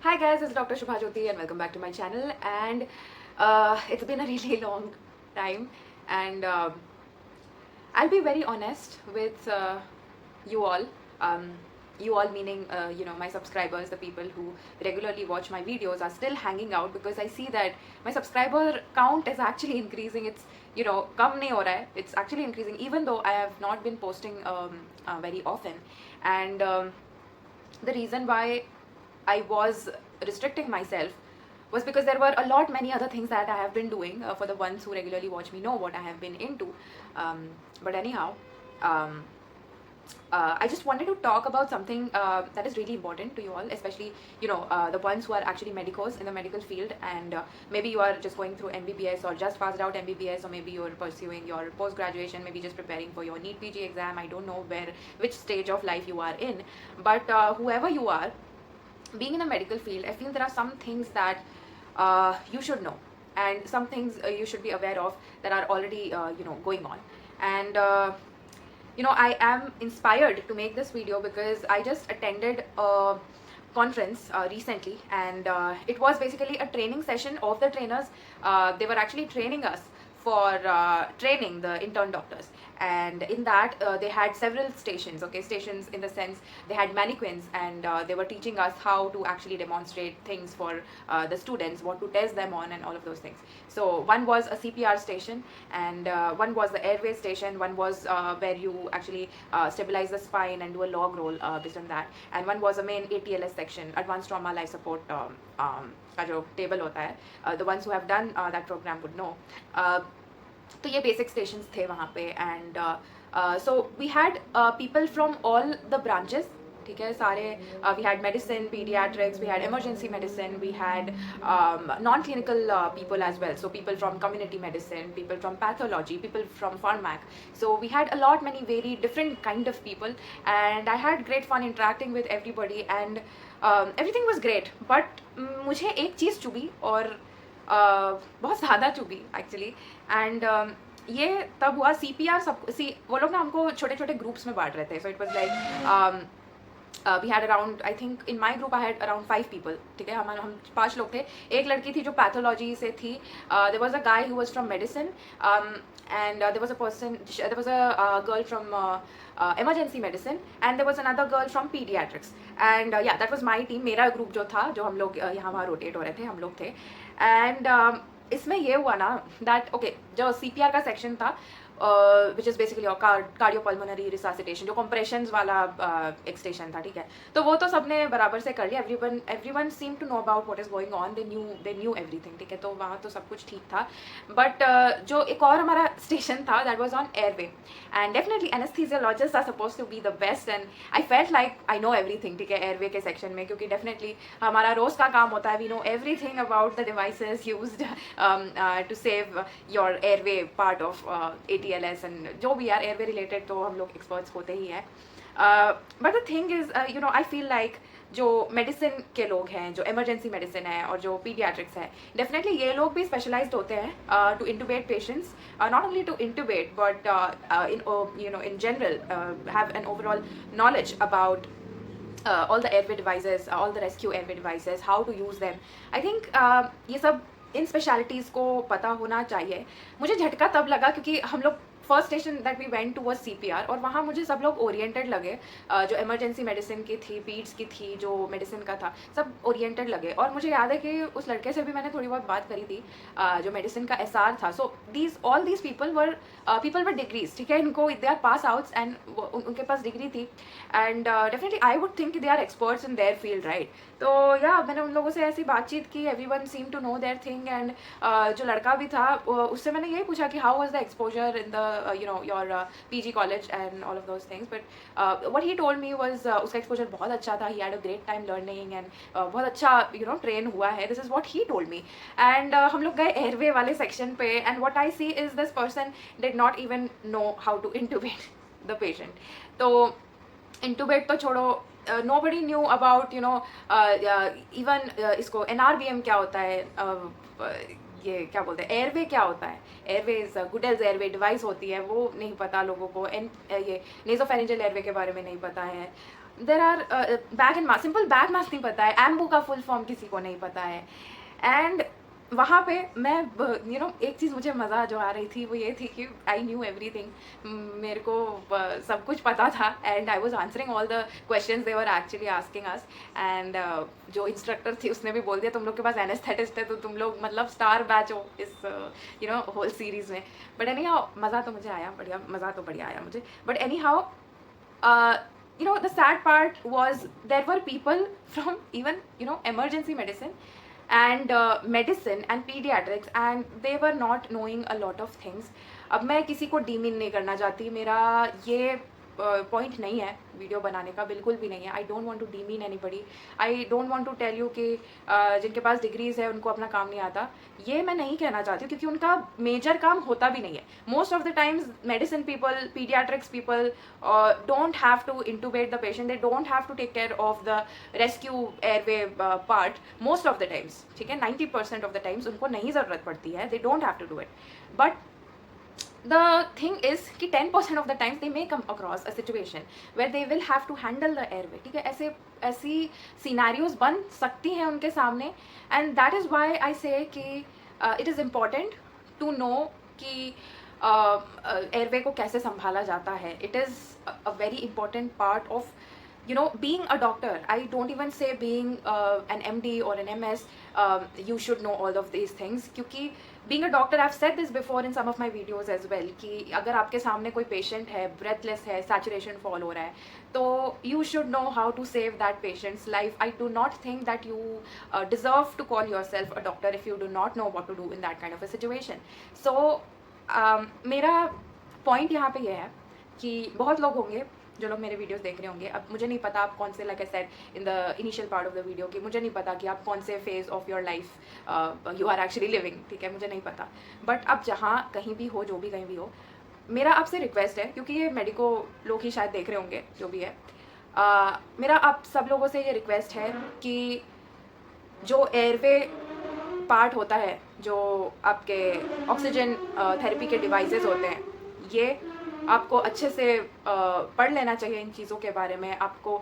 Hi guys, it's Dr. Shubha Jyoti and welcome back to my channel. And it's been a really long time, and I'll be very honest with you all. Um, you all meaning my subscribers, the people who regularly watch my videos, are still hanging out because I see that my subscriber count is actually increasing. It's kam nahi ho raha hai. It's actually increasing even though I have not been posting very often. And the reason why I was restricting myself was because there were a lot many other things that I have been doing. For the ones who regularly watch me know what I have been into. But anyhow, um, I just wanted to talk about something that is really important to you all, especially the ones who are actually medicos in the medical field, and maybe you are just going through MBBS or just passed out MBBS, or maybe you're pursuing your post graduation, maybe just preparing for your NEET PG exam. I don't know which stage of life you are in, but whoever you are, being in a medical field, I feel there are some things that you should know, and some things you should be aware of that are already going on. And I am inspired to make this video because I just attended a conference recently, and it was basically a training session of the trainers. They were actually training us for training the intern doctors, and in that they had several stations. Okay, stations in the sense they had mannequins, and they were teaching us how to actually demonstrate things for the students, what to test them on, and all of those things. So one was a CPR station, and one was the airway station, one was where you actually stabilize the spine and do a log roll based on that, and one was a main ATLS section, advanced trauma life support का जो table होता है. The ones who have done that program would know. तो ये basic stations थे वहाँ पे, and so we had people from all the branches. ठीक है, सारे we had medicine, paediatrics, we had emergency medicine, we had non clinical people as well, so people from community medicine, people from pathology, people from pharmac. So we had a lot many very different kind of people, and I had great fun interacting with everybody, and everything was great. But मुझे एक चीज़ चुभी, और बहुत ज़्यादा चुभी actually. And ये तब हुआ CPR. सब वो लोग ना हमको छोटे छोटे ग्रुप्स में बांट रहे थे. So it was like we had around, I think in my group I had around 5 people. ठीक है, हम 5 लोग थे. एक लड़की थी जो पैथोलॉजी से थी. There was a guy who was from medicine, and there was a person, there was a girl from emergency medicine, and there was another girl from pediatrics. And yeah, that was my team. मेरा group जो था, जो हम लोग यहाँ वहाँ rotate हो रहे थे, हम लोग थे. एंड इसमें ये हुआ ना दैट ओके, जो CPR का सेक्शन था, विच इज़ बेसिकली कार्डियोपल्मोनरी रिसासिटेशन, जो कंप्रेशंस वाला एक स्टेशन था. ठीक है, तो वो तो सबने बराबर से कर लिया. Everyone seem to know about what is going on. They knew everything. ठीक है, तो वहाँ तो सब कुछ ठीक था. बट जो एक और हमारा स्टेशन था, that was on airway, and definitely anaesthesiologist are suppose to be the best, and I felt like I know everything. ठीक है, एयरवे के सेक्शन में, क्योंकि डेफिनेटली हमारा रोज़ का काम होता है. We know everything about the devices used to save your airway part of ATLS, and जो भी यार एयरवे रिलेटेड तो हम लोग एक्सपर्ट्स होते ही हैं. But the thing is I feel like जो मेडिसिन के लोग हैं, जो इमरजेंसी मेडिसिन है और जो पीडियाट्रिक्स है, डेफिनेटली ये लोग भी स्पेशलाइज्ड होते हैं to intubate patients. Not only to intubate, but in general have an overall knowledge about all the airway devices, all the rescue airway devices, how to use them. I think ये सब इन specialities को पता होना चाहिए. मुझे झटका तब लगा क्योंकि हम लोग first station that we went to was CPR, और वहाँ मुझे सब लोग ओरिएंटेड लगे. जो इमरजेंसी मेडिसिन की थी, पीड्स की थी, जो मेडिसिन का था, सब ओरिएंटेड लगे. और मुझे याद है कि उस लड़के से भी मैंने थोड़ी बहुत बात करी थी, जो मेडिसिन का SR था. So all these people were degrees. ठीक है, इनको they are pass outs, and उनके पास डिग्री थी, and definitely I would think they are experts in their field, right. तो या मैंने उन लोगों से ऐसी बातचीत की. Everyone seem to know their thing, and जो लड़का भी था, उससे मैंने यही पूछा कि how was the exposure in the your PG college and all of those things. But what he told me was उसका एक्सपोजर बहुत अच्छा था. He had a great time learning, and बहुत अच्छा ट्रेन हुआ है. This is what he told me. And हम लोग गए एयरवे वाले सेक्शन पे, and what I see is this person did not even know how to intubate the patient. तो इंटूबेट तो छोड़ो, nobody knew about even इसको NRBM क्या होता है, ये क्या बोलते हैं, एयरवे क्या होता है. Airway is Goodell's airway device होती है, वो नहीं पता लोगों को. ये नेजोफेरेंजियल एयरवे के बारे में नहीं पता है. There are bag and mask, simple bag mask नहीं पता है, एम्बू का फुल फॉर्म किसी को नहीं पता है। एंड वहाँ पे मैं एक चीज़ मुझे मज़ा जो आ रही थी वो ये थी कि आई न्यू एवरीथिंग, मेरे को सब कुछ पता था and I was answering all the questions they were actually asking us. And जो इंस्ट्रक्टर थी उसने भी बोल दिया तुम लोग के पास एनेस्थेटिस्ट है तो तुम लोग मतलब स्टार बैच हो इस होल सीरीज़ में। बट एनी हाउ मज़ा तो मुझे आया, बढ़िया मज़ा तो बढ़िया आया मुझे। But any how the sad part was there were people from even emergency medicine and medicine and pediatrics and they were not knowing a lot of things. अब मैं किसी को डीमीन नहीं करना चाहती, मेरा ये पॉइंट नहीं है वीडियो बनाने का, बिल्कुल भी नहीं है। I don't want to demean anybody, I don't want to tell you कि जिनके पास डिग्रीज है उनको अपना काम नहीं आता, ये मैं नहीं कहना चाहती हूँ क्योंकि उनका मेजर काम होता भी नहीं है। Most of the times medicine people, paediatrics people don't have to intubate the patient, they don't have to take care of the rescue airway part most of the times, ठीक है, 90% of the times उनको नहीं ज़रूरत पड़ती है, they don't have to do it. But the thing is कि 10% of the times they may come across a situation where they will have to handle the airway, ठीक है, ऐसी सिनेरियोज बन सकती हैं उनके सामने। And that is why I say कि it is important to know कि एयरवे को कैसे संभाला जाता है। It is a very important part of being a doctor. I don't even say being an MD or an MS, you should know all of these things, क्योंकि being a doctor, I've said this before in some of my videos as well, कि अगर आपके सामने कोई patient है, breathless है, saturation fall हो रहा है, तो you should know how to save that patient's life. I do not think that you deserve to call yourself a doctor if you do not know what to do in that kind of a situation. So मेरा point यहाँ पे ये है कि बहुत लोग होंगे जो लोग मेरे वीडियोस देख रहे होंगे, अब मुझे नहीं पता आप कौन से, like I said in the initial part of the video, कि मुझे नहीं पता कि आप कौन से phase of your life you are actually living, ठीक है, मुझे नहीं पता। बट अब जहाँ कहीं भी हो, जो भी कहीं भी हो, मेरा आपसे रिक्वेस्ट है, क्योंकि ये मेडिको लोग ही शायद देख रहे होंगे जो भी है, मेरा आप सब लोगों से ये रिक्वेस्ट है कि जो एयरवे पार्ट होता है, जो आपके ऑक्सीजन थेरेपी के डिवाइसेस होते हैं, ये आपको अच्छे से पढ़ लेना चाहिए इन चीज़ों के बारे में, आपको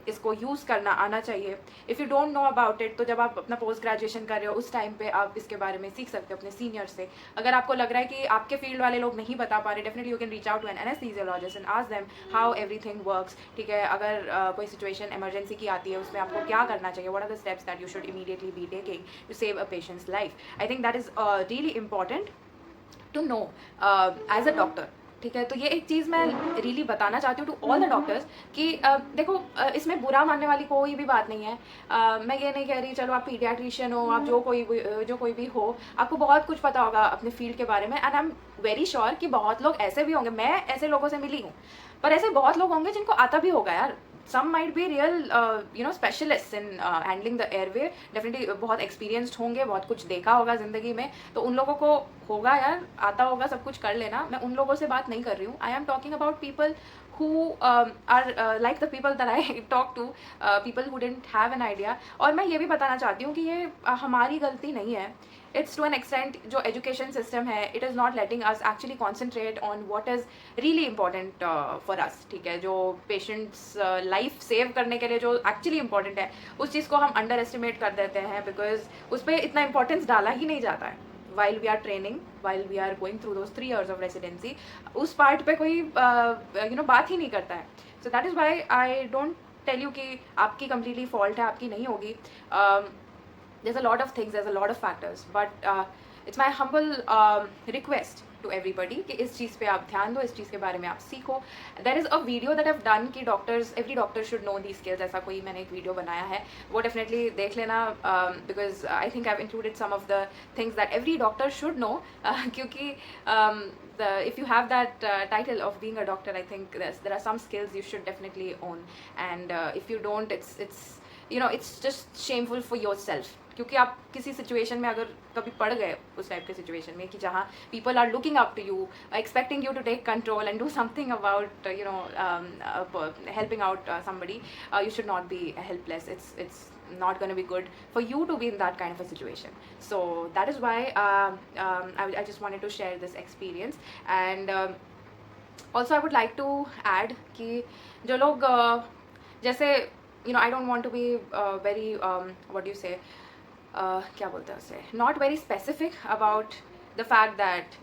इसको यूज़ करना आना चाहिए। If you don't know about it, तो जब आप अपना पोस्ट ग्रेजुएशन कर रहे हो उस टाइम पे आप इसके बारे में सीख सकते हो अपने सीनियर से। अगर आपको लग रहा है कि आपके फील्ड वाले लोग नहीं बता पा रहे, definitely you can reach out to an anaesthesiologist and ask them how everything works, ठीक है। अगर कोई सिचुएशन इमरजेंसी की आती है, उसमें आपको क्या करना चाहिए, what are the steps that you should immediately be taking to save a patient's life. I think that is really important to know as a doctor, ठीक है। तो ये एक चीज़ मैं रियली बताना चाहती हूँ टू ऑल द डॉक्टर्स कि देखो इसमें बुरा मानने वाली कोई भी बात नहीं है। मैं ये नहीं कह रही चलो आप पीडियाट्रिशियन हो, आप जो कोई भी हो, आपको बहुत कुछ पता होगा अपने फील्ड के बारे में, and I am very sure कि बहुत लोग ऐसे भी होंगे, मैं ऐसे लोगों से मिली हूँ, पर ऐसे बहुत लोग होंगे जिनको आता भी होगा यार। some might be real specialists in handling the airway, definitely बहुत experienced होंगे, बहुत कुछ देखा होगा ज़िंदगी में, तो उन लोगों को होगा यार, आता होगा सब कुछ कर लेना। मैं उन लोगों से बात नहीं कर रही हूँ, I am talking about people who are like the people that I talk to, people who didn't have an idea। और मैं ये भी बताना चाहती हूँ कि ये हमारी गलती नहीं है, इट्स टू एन एक्सटेंट जो एजुकेशन सिस्टम है, it is not letting us actually concentrate on what is really important for us, ठीक है। जो पेशेंट्स लाइफ सेव करने के लिए जो एक्चुअली इंपॉर्टेंट है, उस चीज़ को हम अंडर एस्टिमेट कर देते हैं, बिकॉज उस पर इतना इंपॉर्टेंस डाला ही नहीं जाता है। while we are training, while we are going through those 3 years of residency, उस पार्ट पे कोई बात ही नहीं करता है। so that is why I don't tell you कि आपकी completely fault है, आपकी नहीं होगी। there's a lot of things, there's a lot of factors, but it's my humble request to everybody कि इस चीज़ पे आप ध्यान दो, इस चीज़ के बारे में आप सीखो। there is a video that I've done कि doctors, every doctor should know these skills, ऐसा कोई मैंने एक वीडियो बनाया है, वो definitely देख लेना, because I think I've included some of the things that every doctor should know, क्योंकि if you have that title of being a doctor, I think there are some skills you should definitely own, and if you don't, it's just shameful for yourself, क्योंकि आप किसी situation में अगर कभी पड़ गए उस टाइप के सिचुएशन में कि जहाँ people are looking up to you, expecting you to take control and do something about helping out somebody, you should not be helpless. It's not going to be good for you to be in that kind of a situation. So that is why I just wanted to share this experience, and also I would like to add कि जो लोग जैसे I don't want to be very what do you say, क्या बोलते हैं उसे, not very specific about the fact that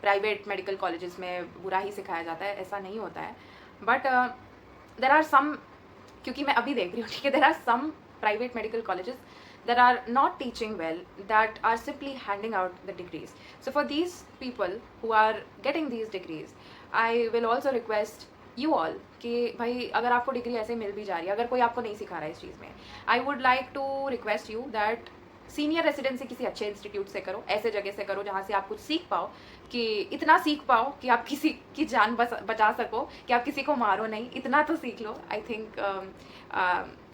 private medical colleges में बुरा ही सिखाया जाता है, ऐसा नहीं होता है. बट देर आर सम, क्योंकि मैं अभी देख रही हूँ, ठीक है, there are some private medical colleges that are not teaching well, that are simply handing out the degrees. So for these people who are getting these degrees, I will also request you all कि भाई अगर आपको degree ऐसे मिल भी जा रही है, अगर कोई आपको नहीं सिखा रहा है इस चीज़ में, I would like to request you that senior residency किसी अच्छे इंस्टीट्यूट से करो, ऐसे जगह से करो जहाँ से आप कुछ सीख पाओ, कि इतना सीख पाओ कि आप किसी की जान बचा सको, कि आप किसी को मारो नहीं, इतना तो सीख लो. आई थिंक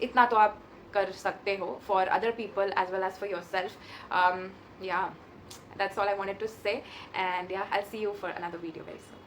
इतना तो आप कर सकते हो for other people as well as for yourself. या, that's all I wanted to say, and yeah, I'll see you for another video very soon.